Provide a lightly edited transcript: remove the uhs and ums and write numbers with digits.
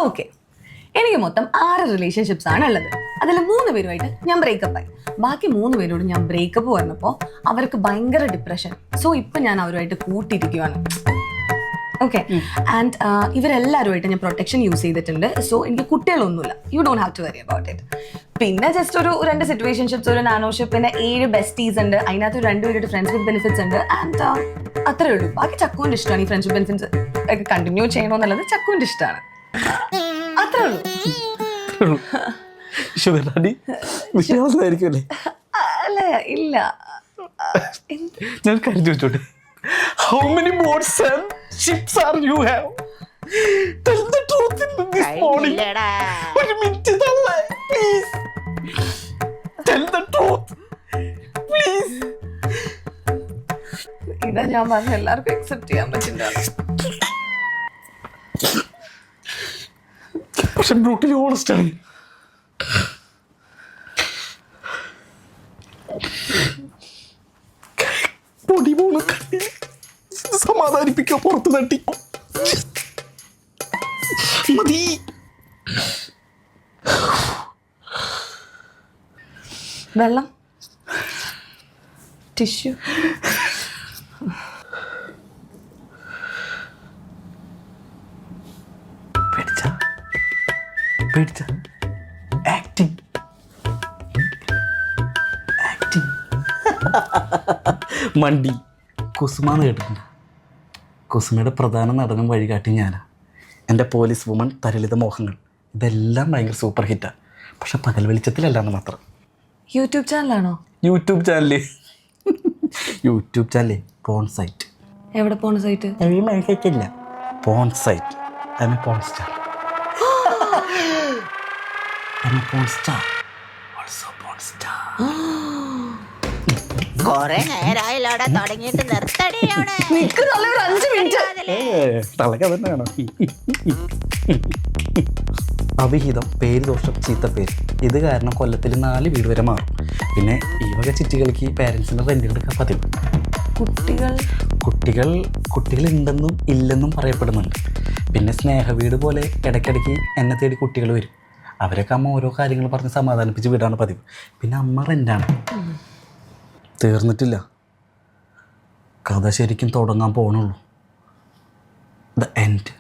Okay, എനിക്ക് മൊത്തം 6 relationships ആണ് ഉള്ളത്. അതിൽ 3 പേരുമായിട്ട് ഞാൻ ബ്രേക്കപ്പ് ആയി. ബാക്കി 3 പേരോട് ഞാൻ ബ്രേക്കപ്പ് പറഞ്ഞപ്പോൾ അവർക്ക് ഭയങ്കര ഡിപ്രഷൻ. സോ ഇപ്പൊ ഞാൻ അവരുമായിട്ട് കൂട്ടിയിരിക്കുകയാണ്. ഓക്കെ, ആൻഡ് ഇവരെല്ലാവരുമായിട്ട് ഞാൻ പ്രൊട്ടക്ഷൻ യൂസ് ചെയ്തിട്ടുണ്ട്. സോ എനിക്ക് കുട്ടികളൊന്നുമില്ല. You don't have to worry about it. പിന്നെ ജസ്റ്റ് ഒരു 2 സിറ്റുവേഷൻഷിപ്സ്, ഒരു നാനോഷിപ്പ്, പിന്നെ 7 ബെസ്റ്റീസ് ഉണ്ട്. അതിനകത്ത് 2 പേരുടെ ഫ്രണ്ട്സ് വിത്ത് ബെനിഫിറ്റ്സ് ഉണ്ട്. ആൻഡ് അത്രേ ഉള്ളൂ. ബാക്കി ചക്കുവിന്റെ ഇഷ്ടമാണ് ഈ ഫ്രണ്ട്ഷിപ്പ് ബെനിഫിറ്റ്സ് ഒക്കെ കണ്ടിന്യൂ ചെയ്യണമെന്നുള്ളത്. ചക്കുവിന്റെ ഇഷ്ടമാണ്. അത്രേ ഉള്ളൂ. അല്ലേ? ഇല്ല. ഞാൻ കാര്യം ചോദിച്ചോട്ടെ, how many boats and ships are you have? Tell the truth in this morning. ഒരു മിനിറ്റ് തള്ളേ, please. Tell the truth, please. ഇതാ ഞാൻ പറഞ്ഞ എല്ലാവർക്കും അക്സെപ്റ്റ് ചെയ്യാൻ പറ്റില്ല. പക്ഷെ ബ്രൂട്ടലി ഓണസ്റ്റ് ആണ്. പൊടി പോണ സമാധാനിപ്പിക്കുക, പുറത്ത് തട്ടി മതി. വെള്ളം, ടിഷ്യൂ. പേടിച്ച ആക്ടിങ് മണ്ടി. കുസുമാന്ന് കേട്ടിട്ടുണ്ട്. കുസുമയുടെ പ്രധാന നടനും വഴികാട്ടി ഞാനാ. എൻ്റെ പോലീസ് വുമൺ, തരളിത മോഹങ്ങൾ, ഇതെല്ലാം ഭയങ്കര സൂപ്പർ ഹിറ്റാണ്. പക്ഷെ പകൽ വെളിച്ചത്തിലല്ലാന്ന് മാത്രം. യൂട്യൂബ് ചാനലാണോ? യൂട്യൂബ് ചാനലേ പോൺ സൈറ്റ്. എവിടെ പോണ സൈറ്റ്? ഇല്ല, porn site. I'm a porn star. കൊറേ നേരായില്ലോടെ തുടങ്ങിയിട്ട് നിർത്തടി. അവിഹിതം, പേര് ദോഷം, ചീത്ത പേര്, ഇത് കാരണം കൊല്ലത്തിൽ 4 വീട് വരെ മാറും. പിന്നെ ഈ വക ചിറ്റികൾക്ക് പേരൻസിന് റെന്റ് കൊടുക്കാൻ പതിവ്. കുട്ടികൾ ഉണ്ടെന്നും ഇല്ലെന്നും പറയപ്പെടുന്നുണ്ട്. പിന്നെ സ്നേഹവീട് പോലെ ഇടയ്ക്കിടയ്ക്ക് എന്നെ തേടി കുട്ടികൾ വരും. അവരൊക്കെ അമ്മ ഓരോ കാര്യങ്ങൾ പറഞ്ഞ് സമാധാനിപ്പിച്ച് വിടാണ് പതിവ്. പിന്നെ അമ്മ റെൻ്റാണ്. തീർന്നിട്ടില്ല, കഥ ശരിക്കും തുടങ്ങാൻ പോകണുള്ളൂ. The end.